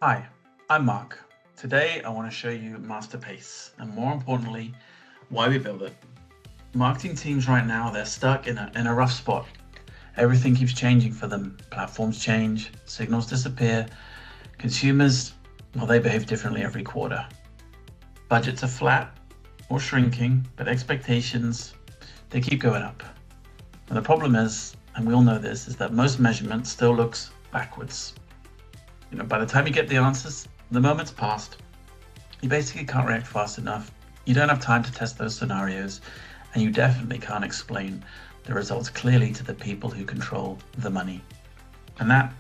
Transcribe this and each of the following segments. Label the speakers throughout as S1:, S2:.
S1: Hi, I'm Mark. Today I want to show you MassTer and more importantly, why we build it. Marketing teams right now, they're stuck in a rough spot. Everything keeps changing for them. Platforms change, signals disappear, consumers, well, they behave differently every quarter. Budgets are flat or shrinking, but expectations, they keep going up. And the problem is, and we all know this, is that most measurement still looks backwards. By the time you get the answers, the moment's passed. You basically can't react fast enough. You don't have time to test those scenarios, and you definitely can't explain the results clearly to the people who control the money. And that,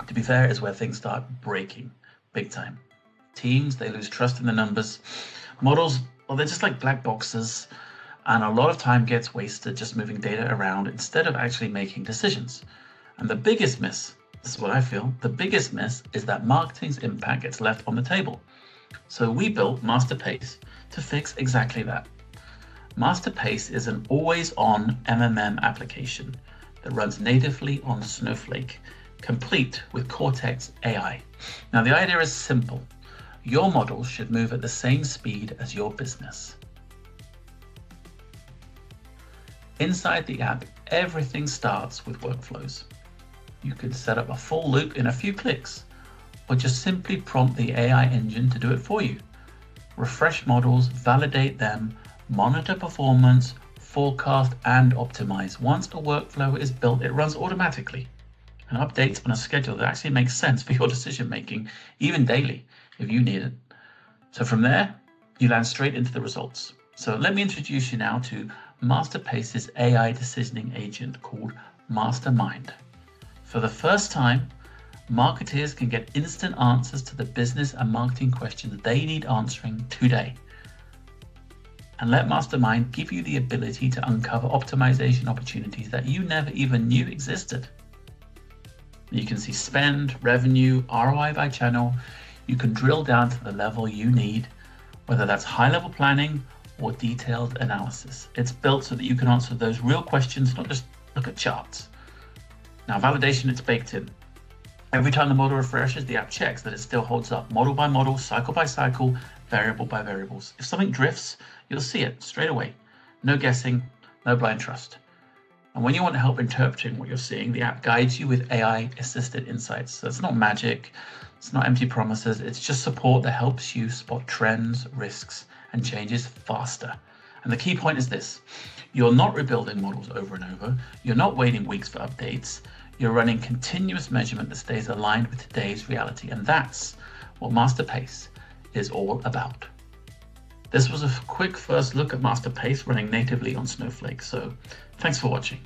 S1: to be fair, is where things start breaking big time. Teams, they lose trust in the numbers. Models, well, they're just like black boxes, and a lot of time gets wasted just moving data around instead of actually making decisions. And the biggest miss, this is what I feel, the biggest miss is that marketing's impact gets left on the table. So we built MassTer to fix exactly that. MassTer is an always-on MMM application that runs natively on Snowflake, complete with Cortex AI. Now the idea is simple. Your models should move at the same speed as your business. Inside the app, everything starts with workflows. You can set up a full loop in a few clicks, or just simply prompt the AI engine to do it for you. Refresh models, validate them, monitor performance, forecast, and optimize. Once a workflow is built, it runs automatically and updates on a schedule that actually makes sense for your decision making, even daily, if you need it. So from there, you land straight into the results. So let me introduce you now to MassTer's AI decisioning agent called Mastermind. For the first time, marketers can get instant answers to the business and marketing questions they need answering today. And let Mastermind give you the ability to uncover optimization opportunities that you never even knew existed. You can see spend, revenue, ROI by channel. You can drill down to the level you need, whether that's high-level planning or detailed analysis. It's built so that you can answer those real questions, not just look at charts. Now, validation, it's baked in. Every time the model refreshes, the app checks that it still holds up, model by model, cycle by cycle, variable by variables. If something drifts, you'll see it straight away. No guessing, no blind trust. And when you want help interpreting what you're seeing, the app guides you with AI-assisted insights. So it's not magic, it's not empty promises, it's just support that helps you spot trends, risks, and changes faster. And the key point is this: you're not rebuilding models over and over. You're not waiting weeks for updates. You're running continuous measurement that stays aligned with today's reality. And that's what MassTer is all about. This was a quick first look at MassTer running natively on Snowflake. So thanks for watching.